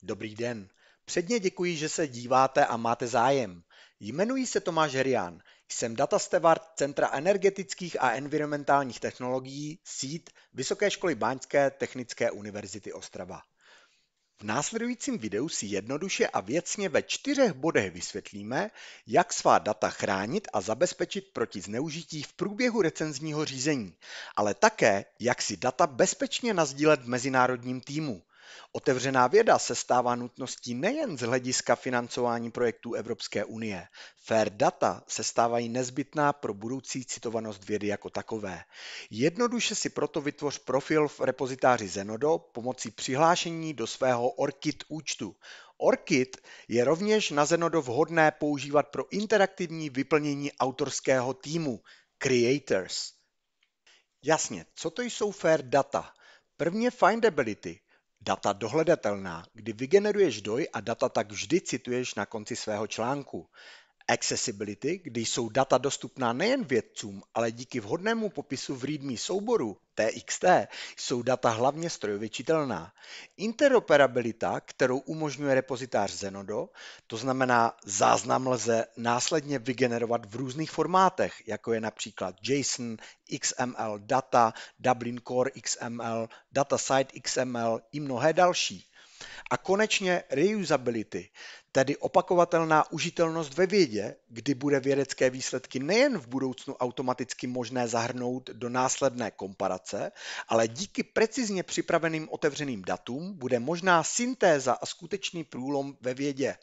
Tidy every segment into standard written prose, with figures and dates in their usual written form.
Dobrý den. Předně děkuji, že se díváte a máte zájem. Jmenuji se Tomáš Herián. Jsem data steward Centra energetických a environmentálních technologií SÍT Vysoké školy Báňské technické univerzity Ostrava. V následujícím videu si jednoduše a věcně ve 4 bodech vysvětlíme, jak svá data chránit a zabezpečit proti zneužití v průběhu recenzního řízení, ale také, jak si data bezpečně nasdílet v mezinárodním týmu. Otevřená věda se stává nutností nejen z hlediska financování projektů Evropské unie. Fair data se stávají nezbytná pro budoucí citovanost vědy jako takové. Jednoduše si proto vytvoř profil v repozitáři Zenodo pomocí přihlášení do svého ORCID účtu. ORCID je rovněž na Zenodo vhodné používat pro interaktivní vyplnění autorského týmu Creators. Jasně, co to jsou fair data? Prvně findability. Data dohledatelná, kdy vygeneruješ DOI a data tak vždy cituješ na konci svého článku. Accessibility, kdy jsou data dostupná nejen vědcům, ale díky vhodnému popisu v README souboru TXT jsou data hlavně strojově čitelná. Interoperabilita, kterou umožňuje repozitář Zenodo, to znamená záznam lze následně vygenerovat v různých formátech, jako je například JSON, XML data, Dublin Core XML, Datasite XML i mnohé další. A konečně reusability, tedy opakovatelná užitelnost ve vědě, kdy bude vědecké výsledky nejen v budoucnu automaticky možné zahrnout do následné komparace, ale díky precizně připraveným otevřeným datům bude možná syntéza a skutečný průlom ve vědě.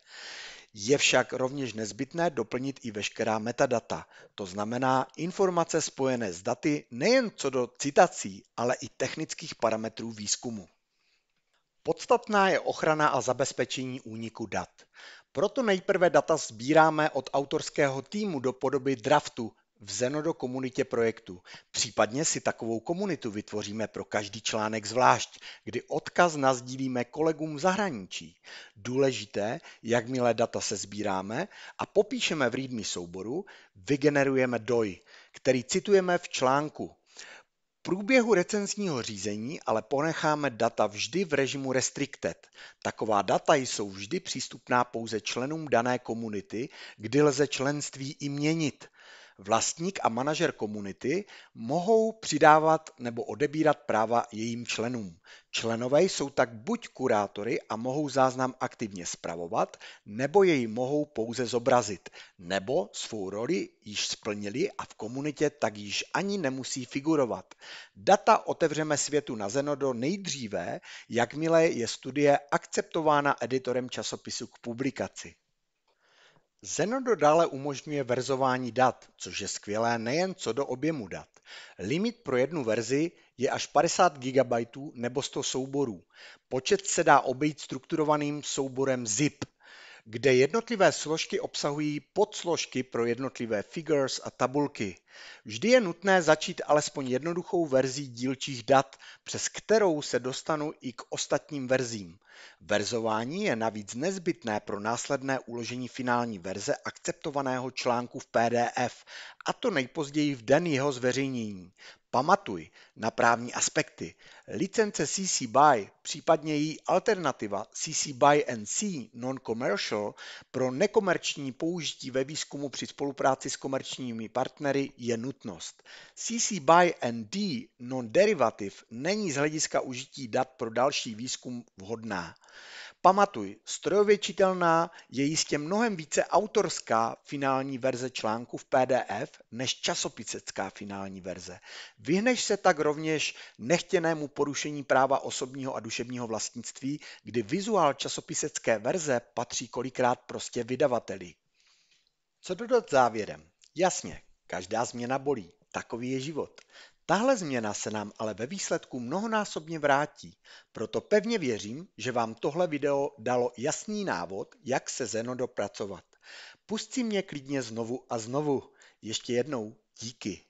Je však rovněž nezbytné doplnit i veškerá metadata, to znamená informace spojené s daty nejen co do citací, ale i technických parametrů výzkumu. Podstatná je ochrana a zabezpečení úniku dat. Proto nejprve data sbíráme od autorského týmu do podoby draftu v Zenodo komunitě projektu. Případně si takovou komunitu vytvoříme pro každý článek zvlášť, kdy odkaz nasdílíme kolegům v zahraničí. Důležité, jakmile data se sbíráme a popíšeme v README souboru, vygenerujeme DOI, který citujeme v článku. V průběhu recenzního řízení ale ponecháme data vždy v režimu restricted. Taková data jsou vždy přístupná pouze členům dané komunity, kdy lze členství i měnit. Vlastník a manažer komunity mohou přidávat nebo odebírat práva jejím členům. Členové jsou tak buď kurátory a mohou záznam aktivně spravovat, nebo jej mohou pouze zobrazit, nebo svou roli již splnili a v komunitě tak již ani nemusí figurovat. Data otevřeme světu na Zenodo nejdříve, jakmile je studie akceptována editorem časopisu k publikaci. Zenodo dále umožňuje verzování dat, což je skvělé nejen co do objemu dat. Limit pro jednu verzi je až 50 GB nebo 100 souborů. Počet se dá obejít strukturovaným souborem zip, kde jednotlivé složky obsahují podsložky pro jednotlivé figures a tabulky. Vždy je nutné začít alespoň jednoduchou verzí dílčích dat, přes kterou se dostanu i k ostatním verzím. Verzování je navíc nezbytné pro následné uložení finální verze akceptovaného článku v PDF, a to nejpozději v den jeho zveřejnění. Pamatuj na právní aspekty. Licence CC BY, případně její alternativa CC BY NC non-commercial pro nekomerční použití ve výzkumu při spolupráci s komerčními partnery je nutnost. CC BY ND non-derivative není z hlediska užití dat pro další výzkum vhodná. Pamatuj, strojově čitelná je jistě mnohem více autorská finální verze článku v PDF než časopisecká finální verze. Vyhneš se tak rovněž nechtěnému porušení práva osobního a duševního vlastnictví, kdy vizuál časopisecké verze patří kolikrát prostě vydavateli. Co dodat závěrem? Jasně, každá změna bolí, takový je život. Tahle změna se nám ale ve výsledku mnohonásobně vrátí, proto pevně věřím, že vám tohle video dalo jasný návod, jak se Zenodo pracovat. Pusť si mě klidně znovu a znovu. Ještě jednou díky.